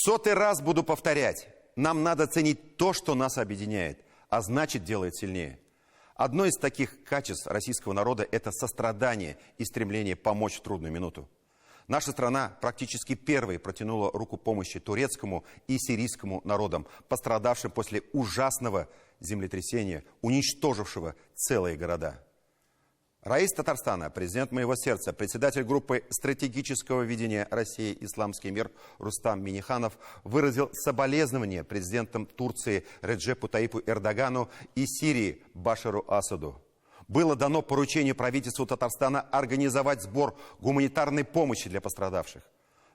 100-й раз буду повторять. Нам надо ценить то, что нас объединяет, а значит делает сильнее. Одно из таких качеств российского народа – это сострадание и стремление помочь в трудную минуту. Наша страна практически первой протянула руку помощи турецкому и сирийскому народам, пострадавшим после ужасного землетрясения, уничтожившего целые города. Раис Татарстана, президент моего сердца, председатель группы стратегического видения России «Исламский мир» Рустам Минниханов выразил соболезнования президентам Турции Реджепу Таипу Эрдогану и Сирии Башару Асаду. Было дано поручение правительству Татарстана организовать сбор гуманитарной помощи для пострадавших.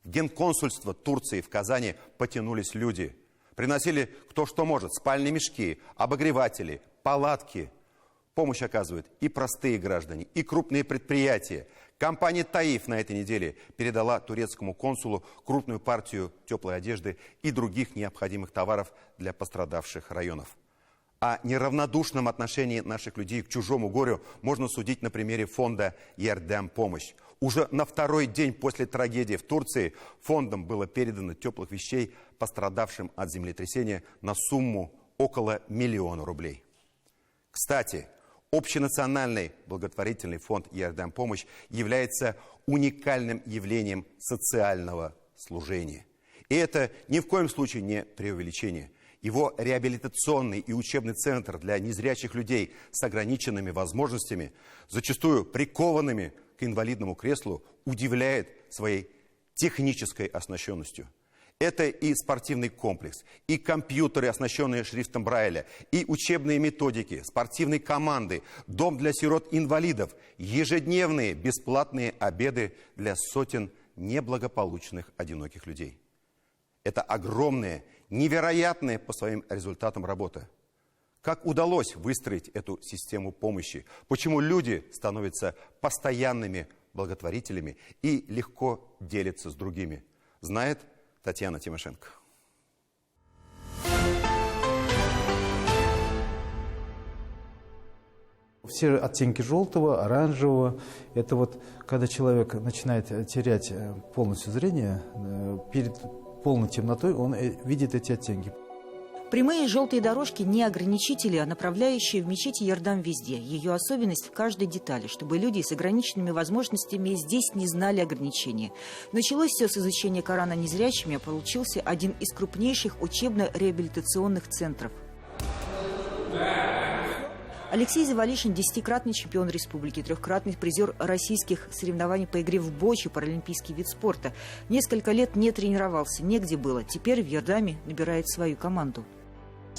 В генконсульство Турции в Казани потянулись люди. Приносили кто что может: спальные мешки, обогреватели, палатки. Помощь оказывают и простые граждане, и крупные предприятия. Компания «Таиф» на этой неделе передала турецкому консулу крупную партию теплой одежды и других необходимых товаров для пострадавших районов. О неравнодушном отношении наших людей к чужому горю можно судить на примере фонда «Ярдем Помощь». Уже на второй день после трагедии в Турции фондом было передано теплых вещей пострадавшим от землетрясения на сумму около 1 миллиона рублей. Кстати, общенациональный благотворительный фонд «Ярдем Помощь» является уникальным явлением социального служения. И это ни в коем случае не преувеличение. Его реабилитационный и учебный центр для незрячих людей с ограниченными возможностями, зачастую прикованными к инвалидному креслу, удивляет своей технической оснащенностью. Это и спортивный комплекс, и компьютеры, оснащенные шрифтом Брайля, и учебные методики, спортивные команды, дом для сирот-инвалидов, ежедневные бесплатные обеды для сотен неблагополучных одиноких людей. Это огромная, невероятная по своим результатам работа. Как удалось выстроить эту систему помощи? Почему люди становятся постоянными благотворителями и легко делятся с другими? Знает Татьяна Тимошенко. Все оттенки желтого, оранжевого, это вот когда человек начинает терять полностью зрение, перед полной темнотой он видит эти оттенки. Прямые желтые дорожки не ограничители, а направляющие в мечети Ярдем везде. Ее особенность в каждой детали, чтобы люди с ограниченными возможностями здесь не знали ограничений. Началось все с изучения Корана незрячими, а получился один из крупнейших учебно-реабилитационных центров. Алексей Завалишин – 10-кратный чемпион республики, 3-кратный призер российских соревнований по игре в бочу, паралимпийский вид спорта. Несколько лет не тренировался, негде было. Теперь в Ярдеме набирает свою команду.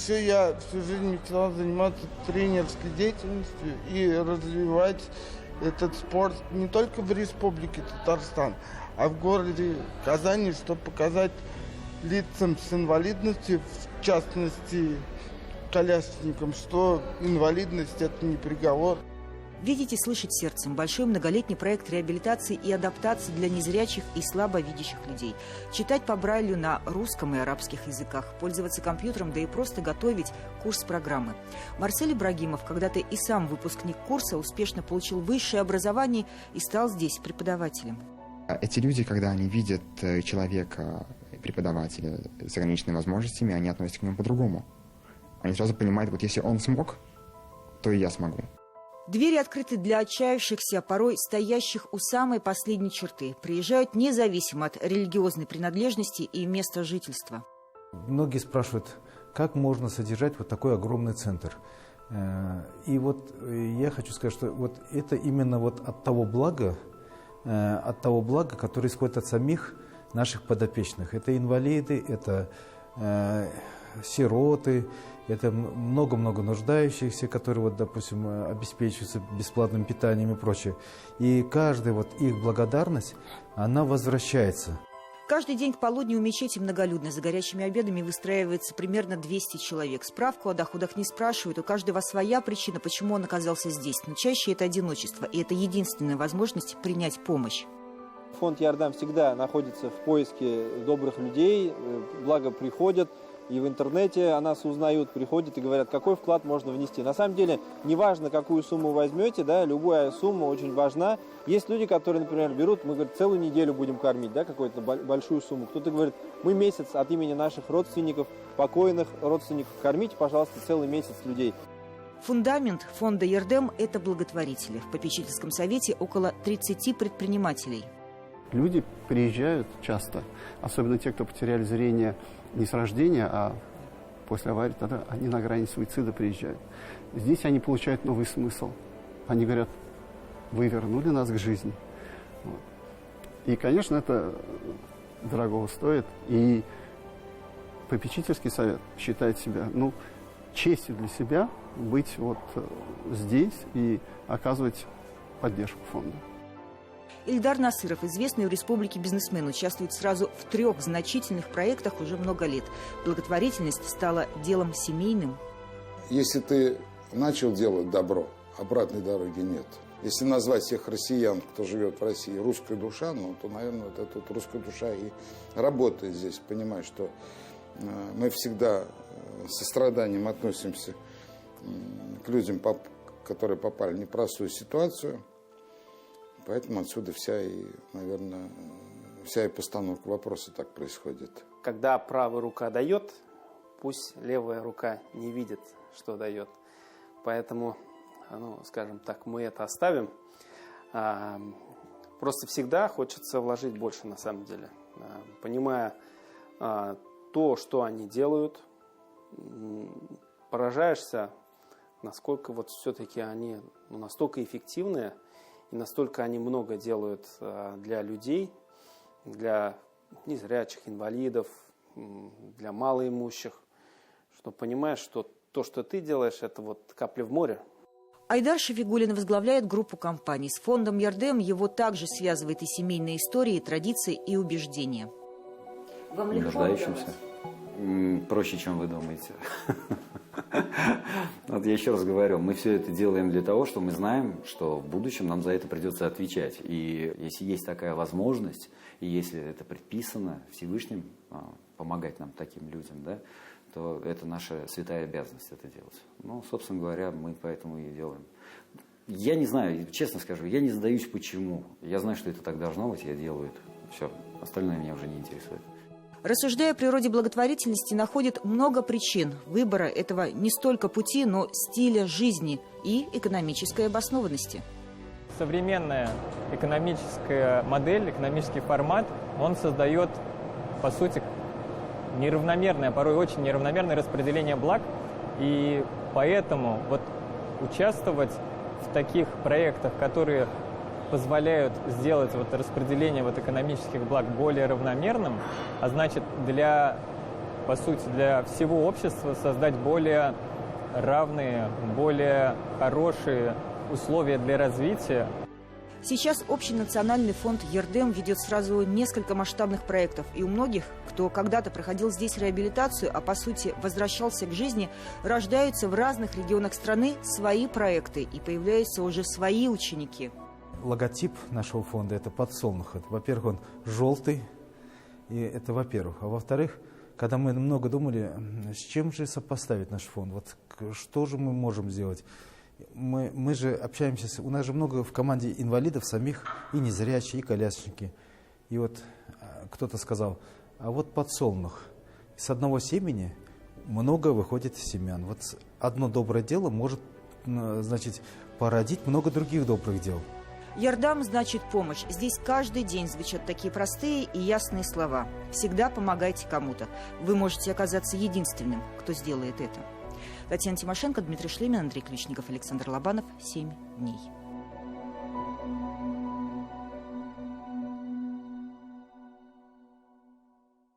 Я всю жизнь мечтал заниматься тренерской деятельностью и развивать этот спорт не только в республике Татарстан, а в городе Казани, чтобы показать лицам с инвалидностью, в частности колясочникам, что инвалидность – это не приговор. Видеть и слышать сердцем. Большой многолетний проект реабилитации и адаптации для незрячих и слабовидящих людей. Читать по Брайлю на русском и арабских языках. Пользоваться компьютером, да и просто готовить курс программы. Марсель Ибрагимов, когда-то и сам выпускник курса, успешно получил высшее образование и стал здесь преподавателем. Эти люди, когда они видят человека, преподавателя с ограниченными возможностями, они относятся к нему по-другому. Они сразу понимают, вот если он смог, то и я смогу. Двери открыты для отчаявшихся, порой стоящих у самой последней черты. Приезжают независимо от религиозной принадлежности и места жительства. Многие спрашивают, как можно содержать вот такой огромный центр. И вот я хочу сказать, что вот это именно вот от того блага, которое исходит от самих наших подопечных. Это инвалиды, это сироты, это много-много нуждающихся, которые, вот, допустим, обеспечиваются бесплатным питанием и прочее. И каждая вот их благодарность, она возвращается. Каждый день к полудню у мечети многолюдно. За горячими обедами выстраивается примерно 200 человек. Справку о доходах не спрашивают. У каждого своя причина, почему он оказался здесь. Но чаще это одиночество. И это единственная возможность принять помощь. Фонд «Ярдем» всегда находится в поиске добрых людей. Благо приходят, и в интернете о нас узнают, приходят и говорят, какой вклад можно внести. На самом деле, неважно, какую сумму возьмете, да, любая сумма очень важна. Есть люди, которые, например, берут, мы, говорит, целую неделю будем кормить, да, какую-то большую сумму. Кто-то говорит, мы месяц от имени наших родственников, покойных родственников, кормите, пожалуйста, целый месяц людей. Фундамент фонда «Ярдем» – это благотворители. В попечительском совете около 30 предпринимателей. Люди приезжают часто, особенно те, кто потеряли зрение не с рождения, а после аварии, тогда они на грани суицида приезжают. Здесь они получают новый смысл. Они говорят, вы вернули нас к жизни. Вот. И, конечно, это дорого стоит. И попечительский совет считает себя, честью для себя быть вот здесь и оказывать поддержку фонда. Ильдар Насыров, известный в республике бизнесмен, участвует сразу в 3 значительных проектах уже много лет. Благотворительность стала делом семейным. Если ты начал делать добро, обратной дороги нет. Если назвать всех россиян, кто живет в России, русская душа, то, наверное, вот эта вот русская душа и работает здесь. Понимаешь, что мы всегда с состраданием относимся к людям, которые попали в непростую ситуацию. Поэтому отсюда вся и постановка вопроса так происходит. Когда правая рука дает, пусть левая рука не видит, что дает. Поэтому, скажем так, мы это оставим. Просто всегда хочется вложить больше, на самом деле. Понимая то, что они делают, поражаешься, насколько вот все-таки они настолько эффективные, и настолько они много делают для людей, для незрячих, инвалидов, для малоимущих, что понимаешь, что то, что ты делаешь, это вот капля в море. Айдар Шафигуллин возглавляет группу компаний. С фондом «Ярдем» его также связывает и семейные истории, и традиции, и убеждения. Нуждающимся. Проще, чем вы думаете. Вот я еще раз говорю, мы все это делаем для того, что мы знаем, что в будущем нам за это придется отвечать. И если есть такая возможность, и если это предписано Всевышним помогать нам, таким людям, да, то это наша святая обязанность это делать. Собственно говоря, мы поэтому и делаем. Я не знаю, честно скажу, я не задаюсь почему. Я знаю, что это так должно быть, я делаю это. Все, остальное меня уже не интересует. Рассуждая о природе благотворительности, находит много причин выбора этого не столько пути, но стиля жизни и экономической обоснованности. Современная экономическая модель, экономический формат, он создает, по сути, неравномерное, порой очень неравномерное распределение благ. И поэтому участвовать в таких проектах, которые позволяют сделать распределение экономических благ более равномерным, а значит, по сути, для всего общества создать более равные, более хорошие условия для развития. Сейчас общенациональный фонд «Ярдем» ведет сразу несколько масштабных проектов. И у многих, кто когда-то проходил здесь реабилитацию, а по сути возвращался к жизни, рождаются в разных регионах страны свои проекты. И появляются уже свои ученики. Логотип нашего фонда – это подсолнух. Во-первых, он желтый, и это во-первых. А во-вторых, когда мы много думали, с чем же сопоставить наш фонд, что же мы можем сделать. Мы же общаемся, у нас же много в команде инвалидов самих, и незрячие, и колясочники. И кто-то сказал, а подсолнух. С одного семени много выходит семян. Одно доброе дело может, породить много других добрых дел. «Ярдем» значит помощь. Здесь каждый день звучат такие простые и ясные слова. Всегда помогайте кому-то. Вы можете оказаться единственным, кто сделает это. Татьяна Тимошенко, Дмитрий Шлемин, Андрей Ключников, Александр Лобанов. 7 дней.